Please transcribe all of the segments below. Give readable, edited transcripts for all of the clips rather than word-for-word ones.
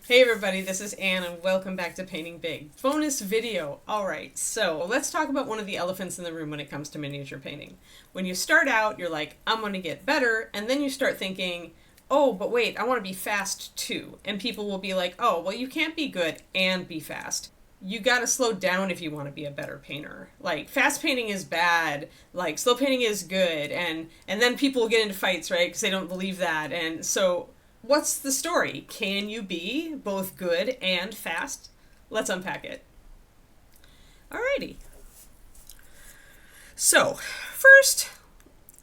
Hey everybody, this is Anne and welcome back to Painting Big. Bonus video. Alright, so let's talk about one of the elephants in the room when it comes to miniature painting. When you start out, you're like, I'm going to get better, and then you start thinking, oh, but wait, I want to be fast too. And people will be like, oh, well, you can't be good and be fast. You gotta slow down if you want to be a better painter. Like, fast painting is bad, like, slow painting is good, and then people will get into fights, right, because they don't believe that, and so what's the story? Can you be both good and fast? Let's unpack it. Alrighty. So, first,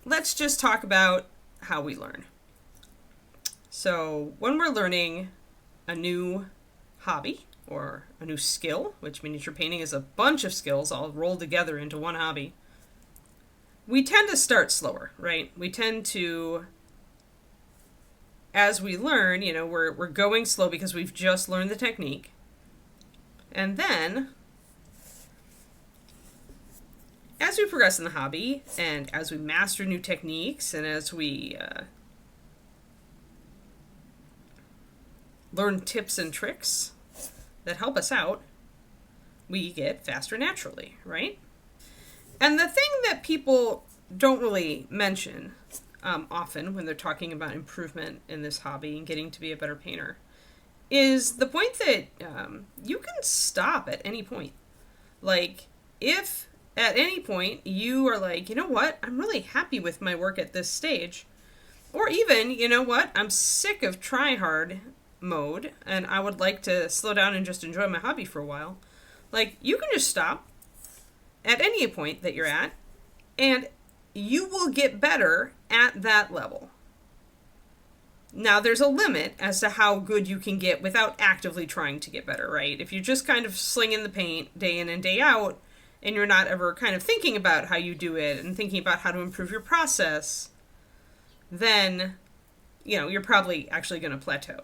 let's just talk about how we learn. So, when we're learning a new hobby or a new skill, which miniature painting is a bunch of skills all rolled together into one hobby, we tend to start slower, right? We tend to, as we learn, we're going slow because we've just learned the technique. And then, as we progress in the hobby, and as we master new techniques, and as we learn tips and tricks that help us out, we get faster naturally, right? And the thing that people don't really mention often when they're talking about improvement in this hobby and getting to be a better painter is the point that you can stop at any point. Like, if at any point you are like, you know what, I'm really happy with my work at this stage, or even, you know what, I'm sick of try-hard mode and I would like to slow down and just enjoy my hobby for a while, like, you can just stop at any point that you're at and you will get better at that level. Now, there's a limit as to how good you can get without actively trying to get better, right? If you're just kind of slinging the paint day in and day out, and you're not ever kind of thinking about how you do it and thinking about how to improve your process, then, you're probably actually going to plateau.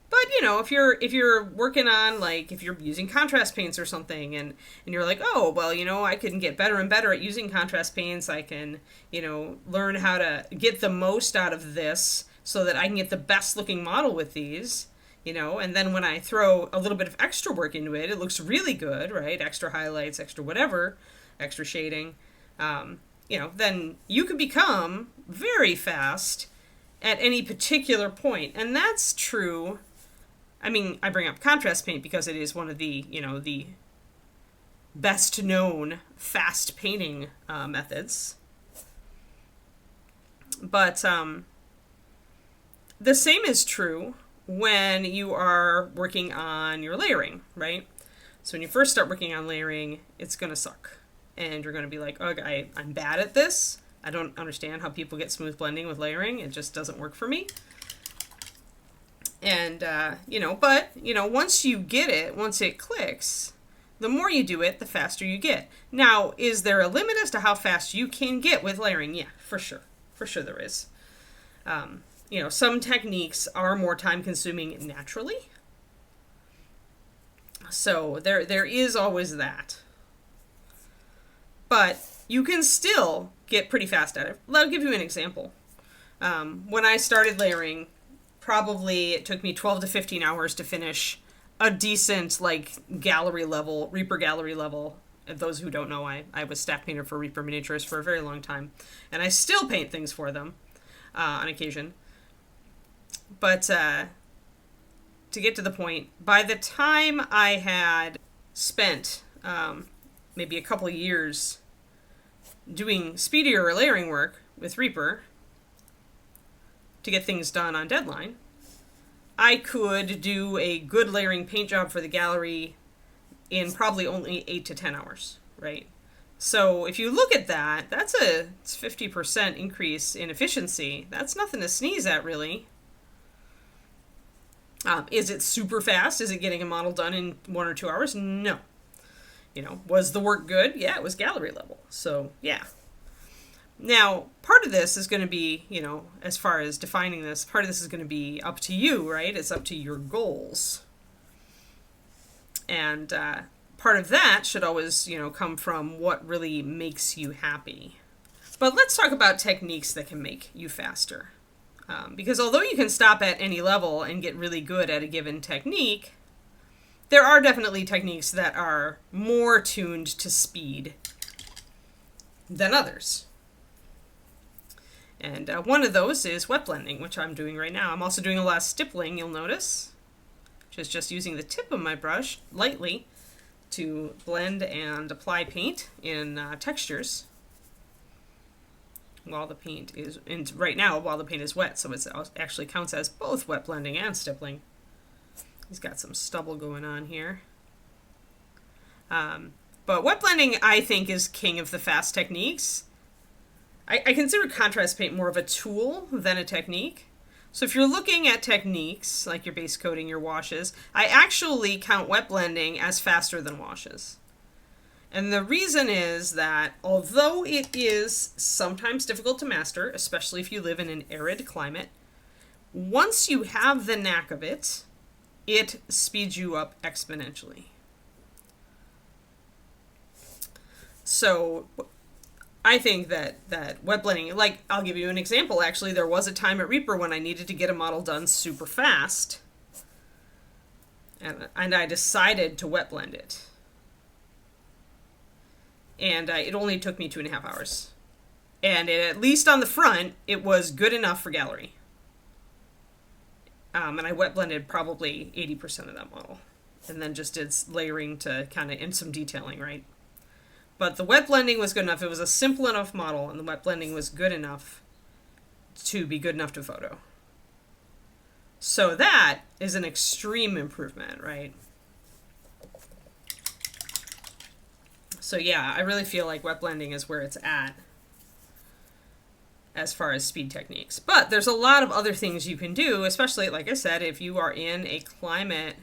But, if you're working on, like, if you're using contrast paints or something, and you're like, oh, well, I can get better and better at using contrast paints, I can, learn how to get the most out of this so that I can get the best looking model with these, and then when I throw a little bit of extra work into it, it looks really good, right? Extra highlights, extra whatever, extra shading, then you could become very fast at any particular point. And that's true. I mean, I bring up contrast paint because it is one of the, the best known fast painting methods. But the same is true when you are working on your layering, right? So when you first start working on layering, it's going to suck. And you're going to be like, okay, I'm bad at this. I don't understand how people get smooth blending with layering. It just doesn't work for me. And, but, once you get it, once it clicks, the more you do it, the faster you get. Now, is there a limit as to how fast you can get with layering? Yeah, for sure. For sure there is. Some techniques are more time-consuming naturally. So there is always that. But you can still get pretty fast at it. I'll give you an example. When I started layering, probably it took me 12 to 15 hours to finish a decent, like, gallery level, Reaper gallery level. Those who don't know, I was staff painter for Reaper Miniatures for a very long time. And I still paint things for them on occasion. But to get to the point, by the time I had spent maybe a couple of years doing speedier layering work with Reaper to get things done on deadline, I could do a good layering paint job for the gallery in probably only 8 to 10 hours, right? So if you look at that, it's 50% increase in efficiency. That's nothing to sneeze at, really. Is it super fast? Is it getting a model done in 1 or 2 hours? No. Was the work good? Yeah, it was gallery level. So, yeah. Now, part of this is going to be, as far as defining this, part of this is going to be up to you, right? It's up to your goals. And part of that should always, come from what really makes you happy. But let's talk about techniques that can make you faster. Because although you can stop at any level and get really good at a given technique, there are definitely techniques that are more tuned to speed than others. And one of those is wet blending, which I'm doing right now. I'm also doing a lot of stippling, you'll notice, which is just using the tip of my brush lightly to blend and apply paint in textures while the paint is, and right now while the paint is wet, so it actually counts as both wet blending and stippling. He's got some stubble going on here. But wet blending, I think, is king of the fast techniques. I consider contrast paint more of a tool than a technique. So if you're looking at techniques, like your base coating, your washes, I actually count wet blending as faster than washes. And the reason is that although it is sometimes difficult to master, especially if you live in an arid climate, once you have the knack of it, it speeds you up exponentially. So I think that wet blending, like, I'll give you an example, actually. There was a time at Reaper when I needed to get a model done super fast, and I decided to wet blend it. And it only took me 2.5 hours. And at least on the front, it was good enough for gallery. And I wet blended probably 80% of that model. And then just did layering to kind of, and some detailing, right? But the wet blending was good enough. It was a simple enough model, and the wet blending was good enough to be good enough to photo. So that is an extreme improvement, right? So yeah, I really feel like wet blending is where it's at as far as speed techniques. But there's a lot of other things you can do, especially, like I said, if you are in a climate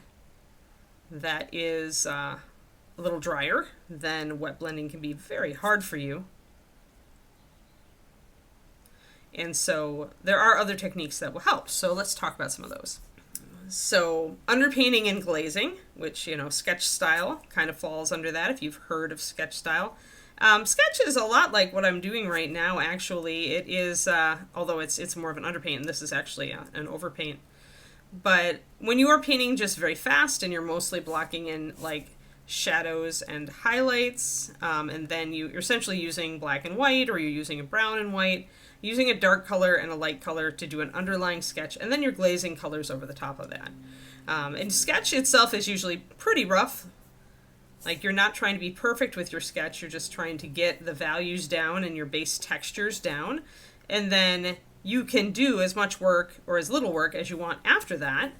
that is a little drier, then wet blending can be very hard for you. And so there are other techniques that will help. So let's talk about some of those. So underpainting and glazing, which, you know, sketch style kind of falls under that if you've heard of sketch style. Sketch is a lot like what I'm doing right now, actually. It is, although it's more of an underpaint, and this is actually an overpaint. But when you are painting just very fast and you're mostly blocking in like shadows and highlights, and then you're essentially using black and white, or you're using a brown and white, using a dark color and a light color to do an underlying sketch, and then you're glazing colors over the top of that. And sketch itself is usually pretty rough. Like, you're not trying to be perfect with your sketch, you're just trying to get the values down and your base textures down, and then you can do as much work or as little work as you want after that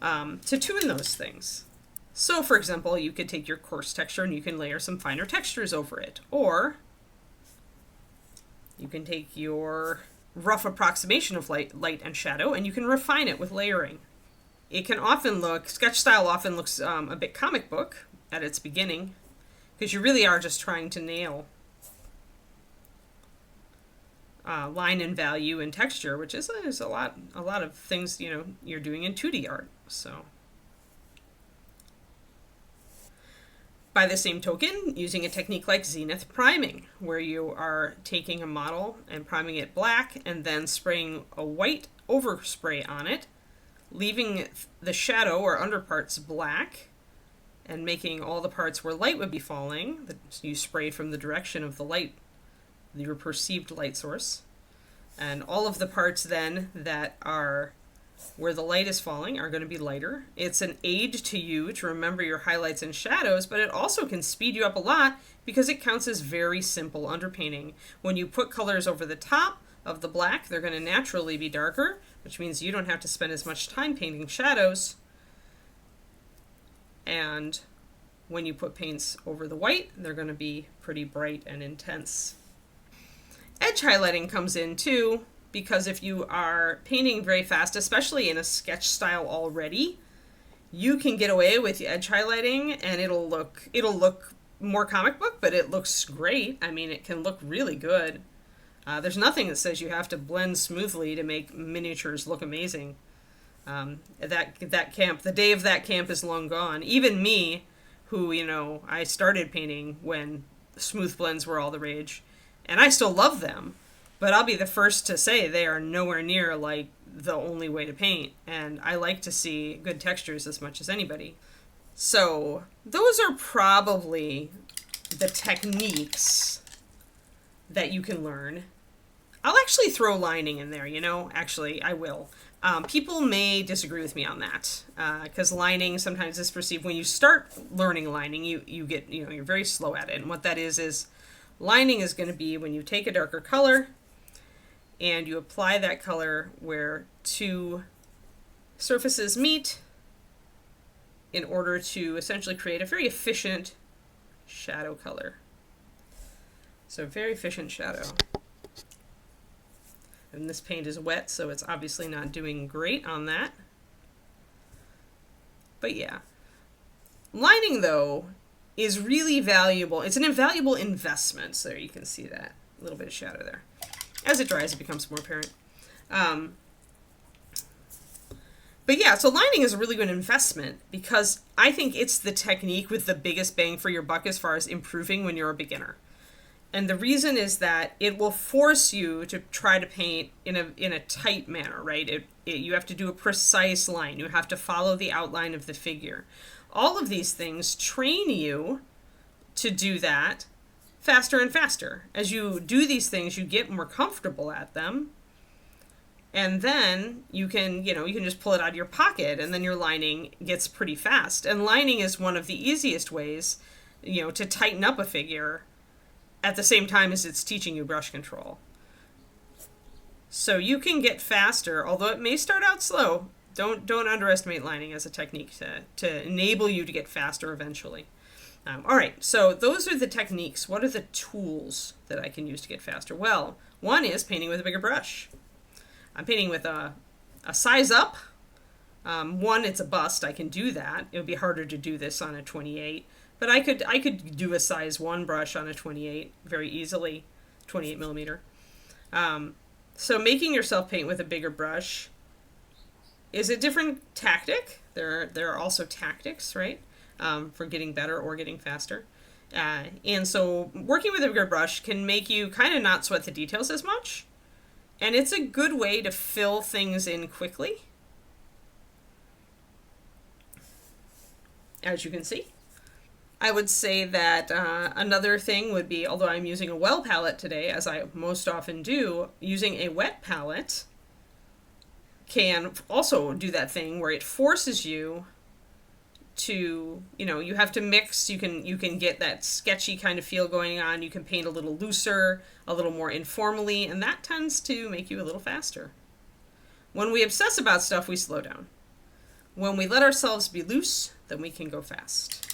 to tune those things. So, for example, you could take your coarse texture and you can layer some finer textures over it. Or you can take your rough approximation of light and shadow and you can refine it with layering. It can often look, sketch style often looks a bit comic book at its beginning, because you really are just trying to nail line and value and texture, which is a lot of things, you know, you're doing in 2D art. So by the same token, using a technique like zenith priming, where you are taking a model and priming it black and then spraying a white overspray on it, leaving the shadow or underparts black, and making all the parts where light would be falling, that you spray from the direction of the light, your perceived light source, and all of the parts then that are where the light is falling are going to be lighter. It's an aid to you to remember your highlights and shadows, but it also can speed you up a lot because it counts as very simple underpainting. When you put colors over the top of the black, they're going to naturally be darker, which means you don't have to spend as much time painting shadows. And when you put paints over the white, they're going to be pretty bright and intense. Edge highlighting comes in too, because if you are painting very fast, especially in a sketch style already, you can get away with edge highlighting and it'll look more comic book, but it looks great. I mean, it can look really good. There's nothing that says you have to blend smoothly to make miniatures look amazing. That camp, the day of that camp is long gone. Even me, who, you know, I started painting when smooth blends were all the rage, and I still love them, But I'll be the first to say they are nowhere near like the only way to paint, and I like to see good textures as much as anybody. So those are probably the techniques that you can learn. I'll actually throw lining in there, actually I will. People may disagree with me on that, because lining sometimes is perceived, when you start learning lining, you get, you're very slow at it. And what that is lining is going to be when you take a darker color and you apply that color where two surfaces meet in order to essentially create a very efficient shadow color. So very efficient shadow. And this paint is wet, so it's obviously not doing great on that. But yeah. Lining, though, is really valuable. It's an invaluable investment. So there you can see that. A little bit of shadow there. As it dries, it becomes more apparent. But yeah, so lining is a really good investment because I think it's the technique with the biggest bang for your buck as far as improving when you're a beginner. And the reason is that it will force you to try to paint in a tight manner, right? You have to do a precise line. You have to follow the outline of the figure. All of these things train you to do that faster and faster. As you do these things, you get more comfortable at them. And then you can just pull it out of your pocket, and then your lining gets pretty fast. And lining is one of the easiest ways, to tighten up a figure at the same time as it's teaching you brush control. So you can get faster, although it may start out slow. Don't underestimate lining as a technique to enable you to get faster eventually. All right, so those are the techniques. What are the tools that I can use to get faster? Well, one is painting with a bigger brush. I'm painting with a size up. One, it's a bust. I can do that. It would be harder to do this on a 28. But I could do a size 1 brush on a 28 very easily, 28 millimeter. So making yourself paint with a bigger brush is a different tactic. There are also tactics, right, for getting better or getting faster. And so working with a bigger brush can make you kind of not sweat the details as much. And it's a good way to fill things in quickly, as you can see. I would say that another thing would be, although I'm using a well palette today, as I most often do, using a wet palette can also do that thing where it forces you to, you have to mix. You can get that sketchy kind of feel going on. You can paint a little looser, a little more informally, and that tends to make you a little faster. When we obsess about stuff, we slow down. When we let ourselves be loose, then we can go fast.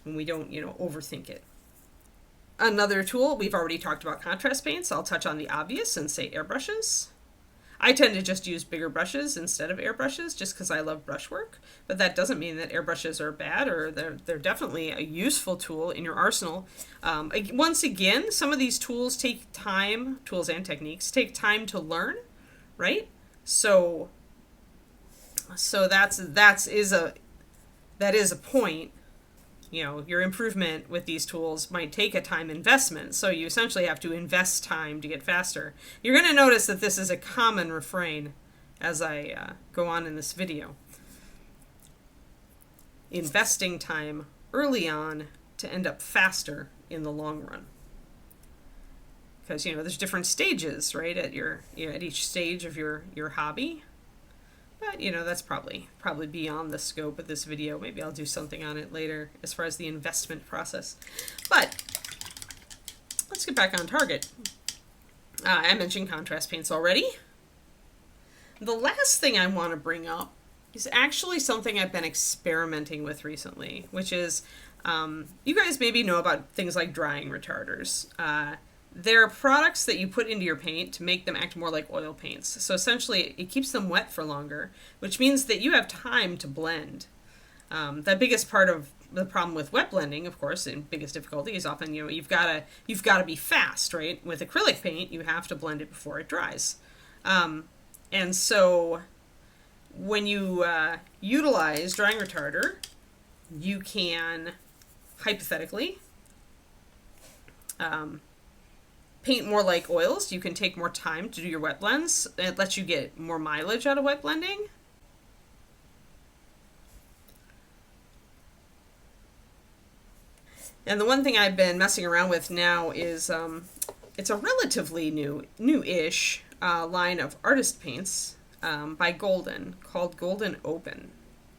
When we don't, overthink it. Another tool, we've already talked about contrast paints. I'll touch on the obvious and say airbrushes. I tend to just use bigger brushes instead of airbrushes just because I love brushwork, but that doesn't mean that airbrushes are bad, or they're definitely a useful tool in your arsenal. Once again, some of these tools take time, tools and techniques take time to learn, right? So that is a point. Your improvement with these tools might take a time investment, so you essentially have to invest time to get faster. You're going to notice that this is a common refrain as I go on in this video. Investing time early on to end up faster in the long run. Because, there's different stages, right, at each stage of your hobby. But, that's probably beyond the scope of this video. Maybe I'll do something on it later as far as the investment process. But let's get back on target. I mentioned contrast paints already. The last thing I want to bring up is actually something I've been experimenting with recently, which is, you guys maybe know about things like drying retarders. They're products that you put into your paint to make them act more like oil paints. So essentially, it keeps them wet for longer, which means that you have time to blend. The biggest part of the problem with wet blending, of course, and biggest difficulty is often, you've got to be fast, right? With acrylic paint, you have to blend it before it dries. And so when you utilize drying retarder, you can hypothetically paint more like oils. You can take more time to do your wet blends. It lets you get more mileage out of wet blending. And the one thing I've been messing around with now is it's a relatively new-ish line of artist paints by Golden called Golden Open.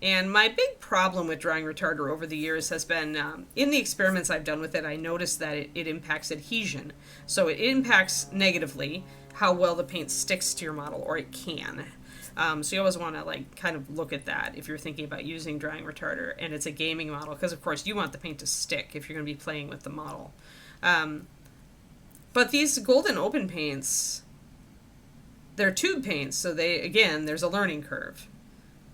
And my big problem with drying retarder over the years has been, in the experiments I've done with it, I noticed that it impacts adhesion. So it impacts negatively how well the paint sticks to your model, or it can. So you always want to like kind of look at that if you're thinking about using drying retarder and it's a gaming model, because of course you want the paint to stick if you're going to be playing with the model. But these Golden Open paints, they're tube paints, so there's a learning curve.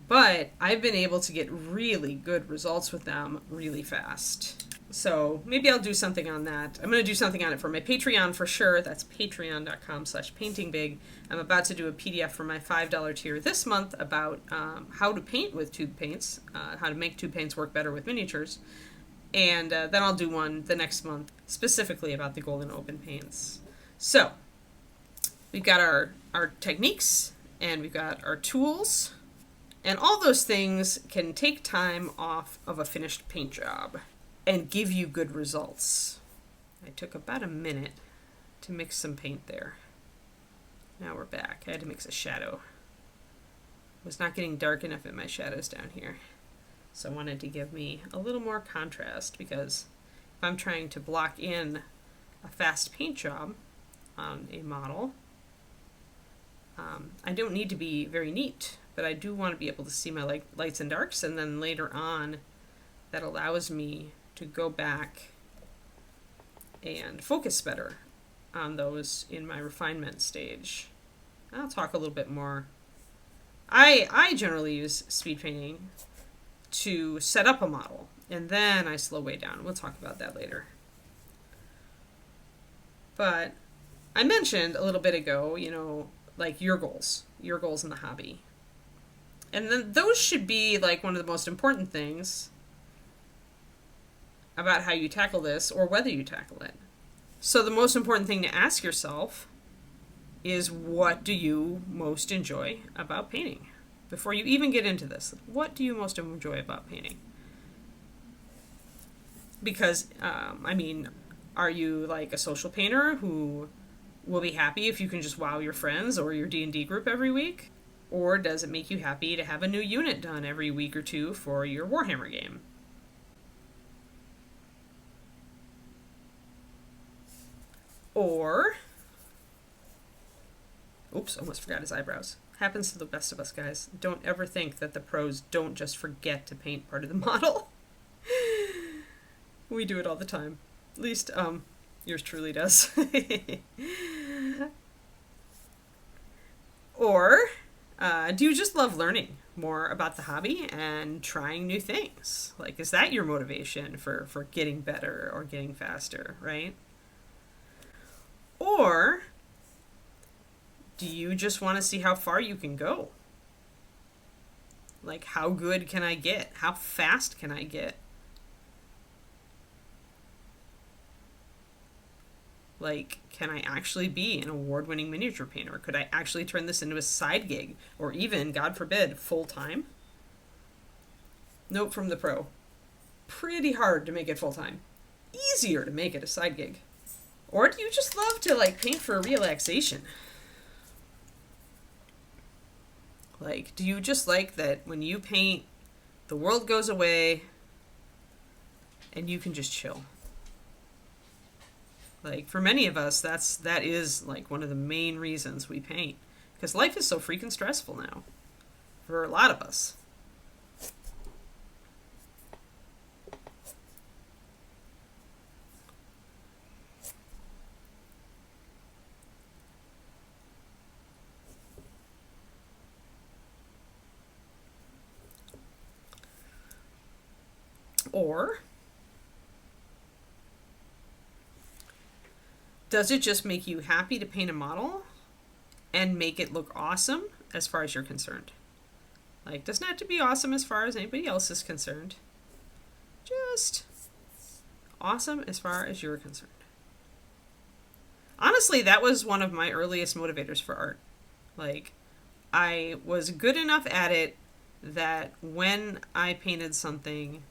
But I've been able to get really good results with them really fast. So maybe I'll do something on that. I'm going to do something on it for my Patreon for sure. That's patreon.com/paintingbig. I'm about to do a PDF for my $5 tier this month about how to paint with tube paints, how to make tube paints work better with miniatures. And then I'll do one the next month specifically about the Golden Open paints. So we've got our techniques and we've got our tools. And all those things can take time off of a finished paint job and give you good results. I took about a minute to mix some paint there. Now we're back. I had to mix a shadow. It was not getting dark enough in my shadows down here. So I wanted to give me a little more contrast, because if I'm trying to block in a fast paint job on a model, I don't need to be very neat, but I do want to be able to see my lights and darks, and then later on that allows me to go back and focus better on those in my refinement stage. I'll talk a little bit more. I generally use speed painting to set up a model, and then I slow way down. We'll talk about that later. But I mentioned a little bit ago, like your goals in the hobby. And then those should be like one of the most important things about how you tackle this, or whether you tackle it. So the most important thing to ask yourself is, what do you most enjoy about painting? Before you even get into this, what do you most enjoy about painting? Because, are you like a social painter who will be happy if you can just wow your friends or your D&D group every week? Or does it make you happy to have a new unit done every week or two for your Warhammer game? Or, oops, almost forgot his eyebrows. Happens to the best of us, guys. Don't ever think that the pros don't just forget to paint part of the model. We do it all the time. At least, yours truly does. Or, do you just love learning more about the hobby and trying new things? Like, is that your motivation for getting better or getting faster, right? Or do you just want to see how far you can go? Like, how good can I get? How fast can I get? Like, can I actually be an award-winning miniature painter? Could I actually turn this into a side gig? Or even, God forbid, full-time? Note from the pro. Pretty hard to make it full-time. Easier to make it a side gig. Or do you just love to, like, paint for relaxation? Like, do you just like that when you paint, the world goes away and you can just chill? Like, for many of us, that is like one of the main reasons we paint, because life is so freaking stressful now for a lot of us. Or does it just make you happy to paint a model and make it look awesome as far as you're concerned? Like, doesn't have to be awesome as far as anybody else is concerned. Just awesome as far as you're concerned. Honestly, that was one of my earliest motivators for art. Like, I was good enough at it that when I painted something,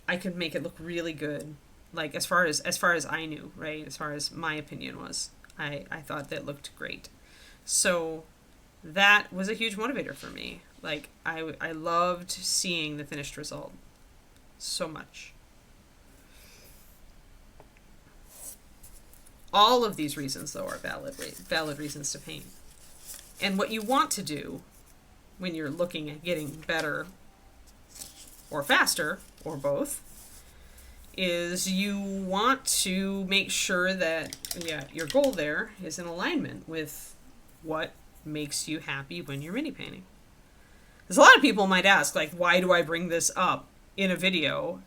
I could make it look really good. Like, as far as I knew, right? As far as my opinion was, I thought that looked great. So that was a huge motivator for me. Like, I loved seeing the finished result so much. All of these reasons, though, are valid reasons to paint. And what you want to do when you're looking at getting better or faster, or both, is you want to make sure that, yeah, your goal there is in alignment with what makes you happy when you're mini painting. Because a lot of people might ask, like, why do I bring this up in a video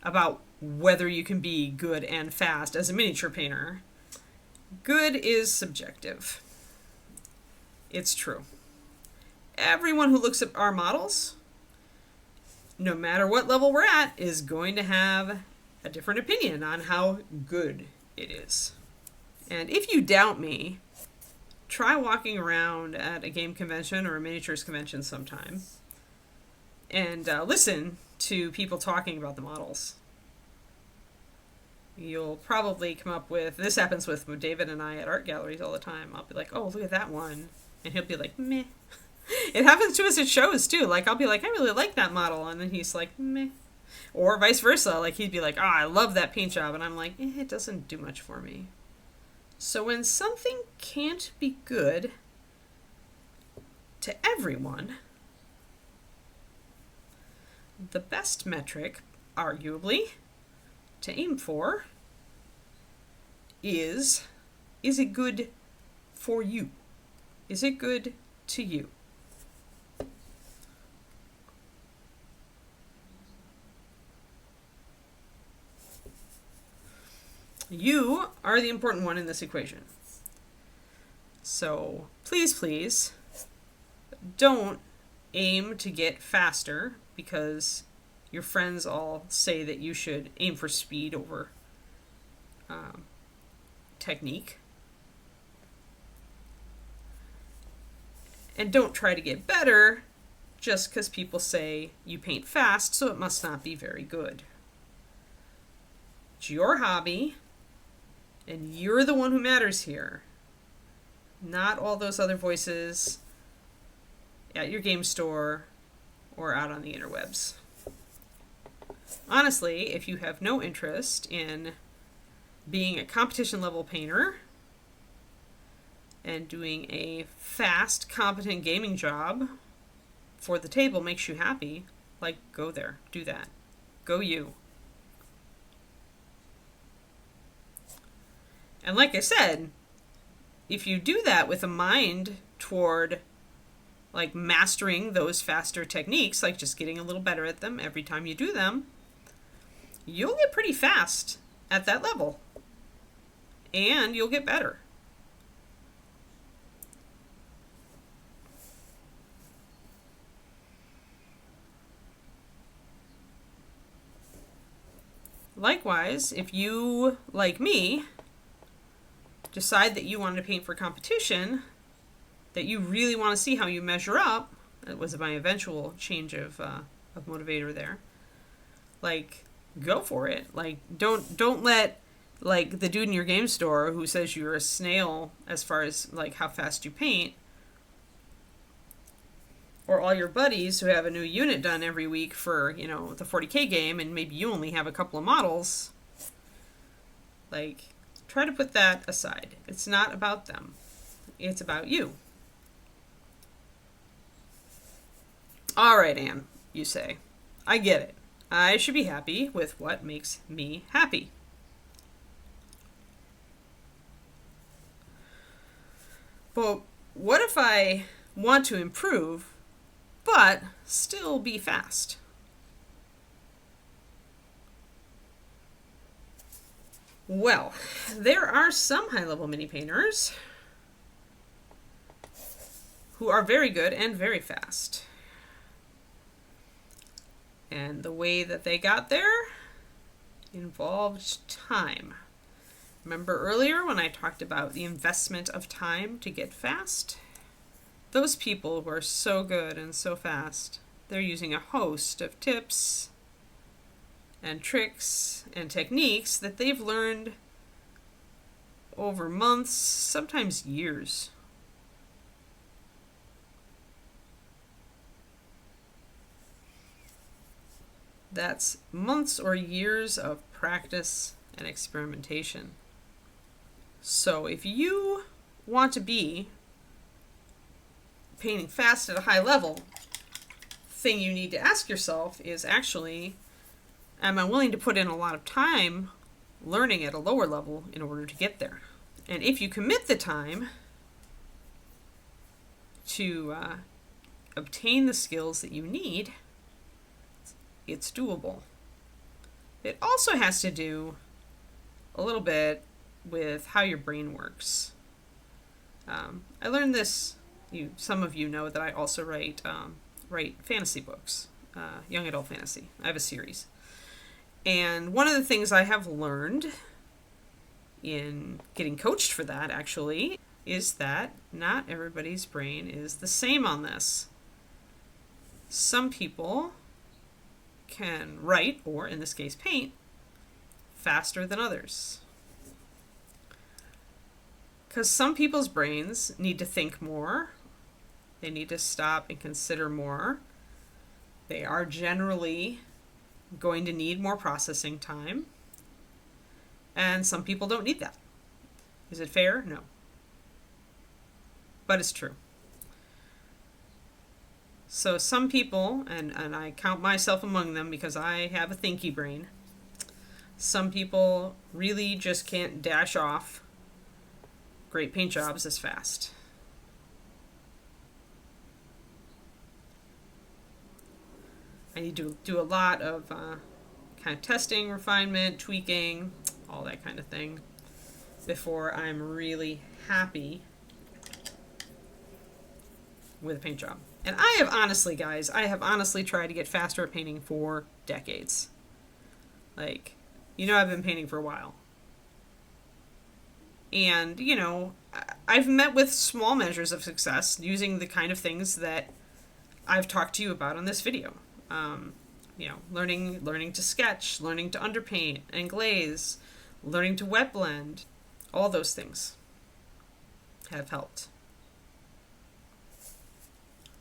about whether you can be good and fast as a miniature painter? Good is subjective. It's true. Everyone who looks at our models, no matter what level we're at, is going to have a different opinion on how good it is. And if you doubt me, try walking around at a game convention or a miniatures convention sometime and listen to people talking about the models. You'll probably come up with, this happens with David and I at art galleries all the time. I'll be like, oh, look at that one. And he'll be like, meh. It happens to us at shows too. Like, I'll be like, I really like that model. And then he's like, meh. Or vice versa. Like, he'd be like, oh, I love that paint job. And I'm like, it doesn't do much for me. So when something can't be good to everyone, the best metric, arguably, to aim for is it good for you? Is it good to you? You are the important one in this equation. So please, please, don't aim to get faster because your friends all say that you should aim for speed over technique. And don't try to get better just because people say you paint fast, so it must not be very good. It's your hobby, and you're the one who matters here. Not all those other voices at your game store or out on the interwebs. Honestly, if you have no interest in being a competition level painter and doing a fast, competent gaming job for the table makes you happy, like, go there. Do that. Go you. And like I said, if you do that with a mind toward, like, mastering those faster techniques, like just getting a little better at them every time you do them, you'll get pretty fast at that level. And you'll get better. Likewise, if you, like me, decide that you want to paint for competition, that you really want to see how you measure up, that was my eventual change of motivator there, like, go for it. Like, don't let, like, the dude in your game store who says you're a snail as far as, like, how fast you paint, or all your buddies who have a new unit done every week for, you know, the 40K game, and maybe you only have a couple of models. Like, try to put that aside. It's not about them. It's about you. All right, Anne, you say. I get it. I should be happy with what makes me happy. But what if I want to improve, but still be fast? Well, there are some high-level mini painters who are very good and very fast. And the way that they got there involved time. Remember earlier when I talked about the investment of time to get fast? Those people who are so good and so fast, they're using a host of tips and tricks and techniques that they've learned over months, sometimes years. That's months or years of practice and experimentation. So if you want to be painting fast at a high level, the thing you need to ask yourself is actually, am I willing to put in a lot of time learning at a lower level in order to get there? And if you commit the time to obtain the skills that you need, it's doable. It also has to do a little bit with how your brain works. I learned this, some of you know that I also write fantasy books, young adult fantasy. I have a series. And one of the things I have learned in getting coached for that, actually, is that not everybody's brain is the same on this. Some people can write, or in this case paint, faster than others. Because some people's brains need to think more. They need to stop and consider more. They are generally going to need more processing time. And some people don't need that. Is it fair? No. But it's true. So some people, and I count myself among them because I have a thinky brain, some people really just can't dash off great paint jobs as fast. I need to do a lot of kind of testing, refinement, tweaking, all that kind of thing before I'm really happy with a paint job. And I have honestly, guys, tried to get faster at painting for decades. Like, I've been painting for a while. And, I've met with small measures of success using the kind of things that I've talked to you about on this video. Learning to sketch, learning to underpaint and glaze, learning to wet blend. All those things have helped.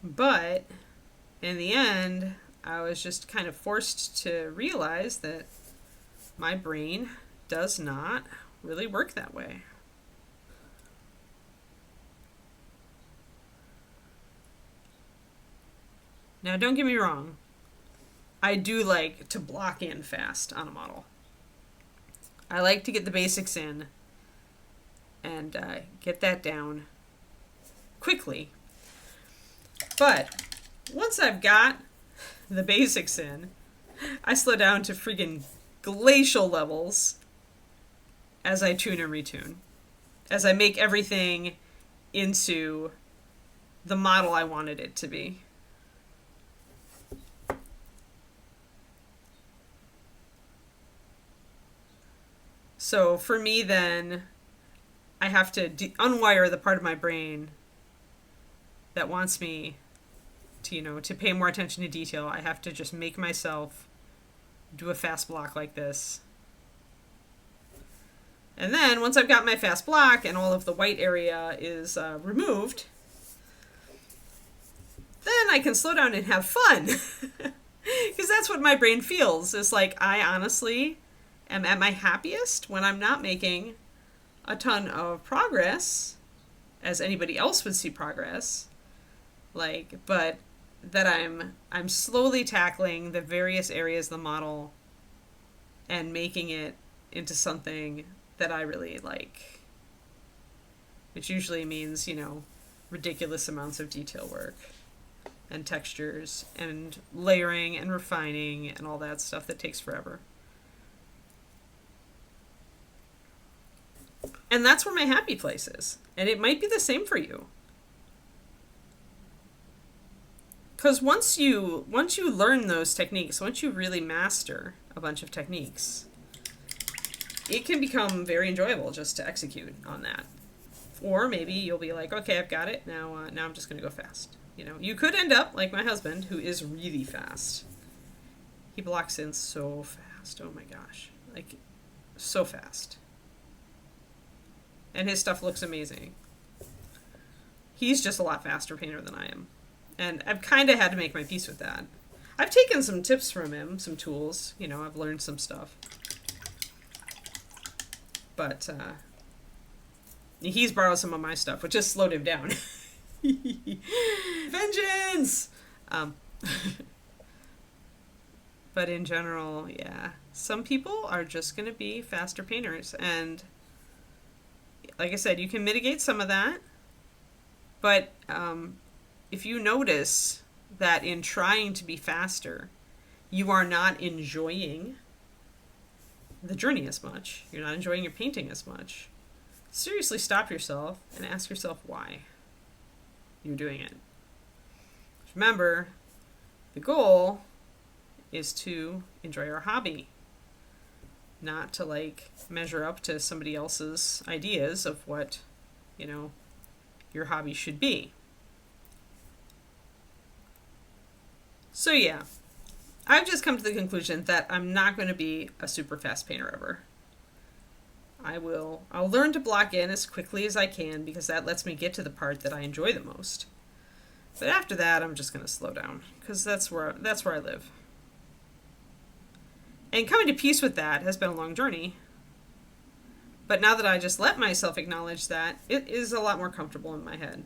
But in the end, I was just kind of forced to realize that my brain does not really work that way. Now, don't get me wrong. I do like to block in fast on a model. I like to get the basics in and get that down quickly. But once I've got the basics in, I slow down to friggin' glacial levels as I tune and retune. As I make everything into the model I wanted it to be. So for me then, I have to unwire the part of my brain that wants me to pay more attention to detail. I have to just make myself do a fast block like this. And then once I've got my fast block and all of the white area is removed, then I can slow down and have fun. Because that's what my brain feels. It's like I honestly am at my happiest when I'm not making a ton of progress, as anybody else would see progress. But that I'm slowly tackling the various areas of the model and making it into something that I really like. Which usually means, ridiculous amounts of detail work and textures and layering and refining and all that stuff that takes forever. And that's where my happy place is. And it might be the same for you. Because once you learn those techniques, once you really master a bunch of techniques, it can become very enjoyable just to execute on that. Or maybe you'll be like, okay, I've got it. Now I'm just going to go fast. You know, you could end up like my husband, who is really fast. He blocks in so fast. Oh my gosh. Like, so fast. And his stuff looks amazing. He's just a lot faster painter than I am. And I've kind of had to make my peace with that. I've taken some tips from him, some tools. You know, I've learned some stuff. But, he's borrowed some of my stuff, which has slowed him down. Vengeance! But in general, yeah. Some people are just going to be faster painters. And like I said, you can mitigate some of that. But if you notice that in trying to be faster, you are not enjoying the journey as much, you're not enjoying your painting as much, seriously stop yourself and ask yourself why you're doing it. Remember, the goal is to enjoy our hobby, not to like measure up to somebody else's ideas of what, you know, your hobby should be. So yeah, I've just come to the conclusion that I'm not going to be a super fast painter ever. I'll learn to block in as quickly as I can because that lets me get to the part that I enjoy the most. But after that, I'm just going to slow down because that's where I live. And coming to peace with that has been a long journey. But now that I just let myself acknowledge that, it is a lot more comfortable in my head.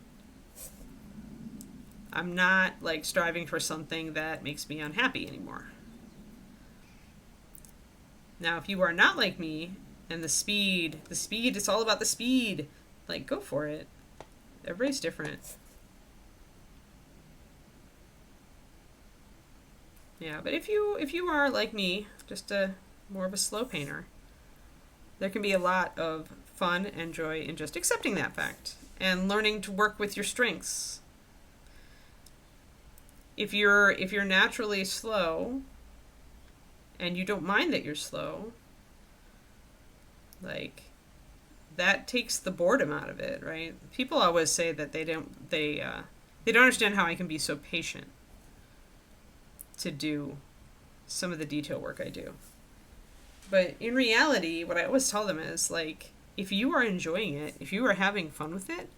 I'm not like striving for something that makes me unhappy anymore. Now, if you are not like me, and the speed, it's all about the speed. Like, go for it. Everybody's different. Yeah, but if you are like me, just more of a slow painter, there can be a lot of fun and joy in just accepting that fact and learning to work with your strengths. If you're naturally slow and you don't mind that you're slow, like, that takes the boredom out of it, right? People always say that they don't understand how I can be so patient to do some of the detail work I do. But in reality, what I always tell them is, like, if you are enjoying it, if you are having fun with it,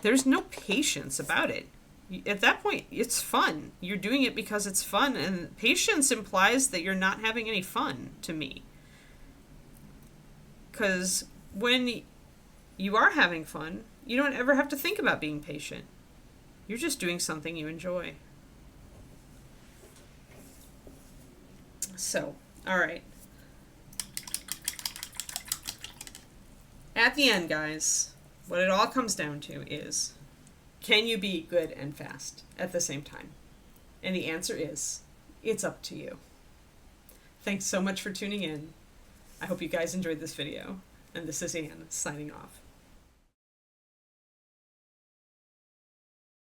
there's no patience about it. At that point, it's fun. You're doing it because it's fun, and patience implies that you're not having any fun to me. Because when you are having fun, you don't ever have to think about being patient. You're just doing something you enjoy. So, all right. At the end, guys, what it all comes down to is, can you be good and fast at the same time? And the answer is, it's up to you. Thanks so much for tuning in. I hope you guys enjoyed this video. And this is Anne, signing off.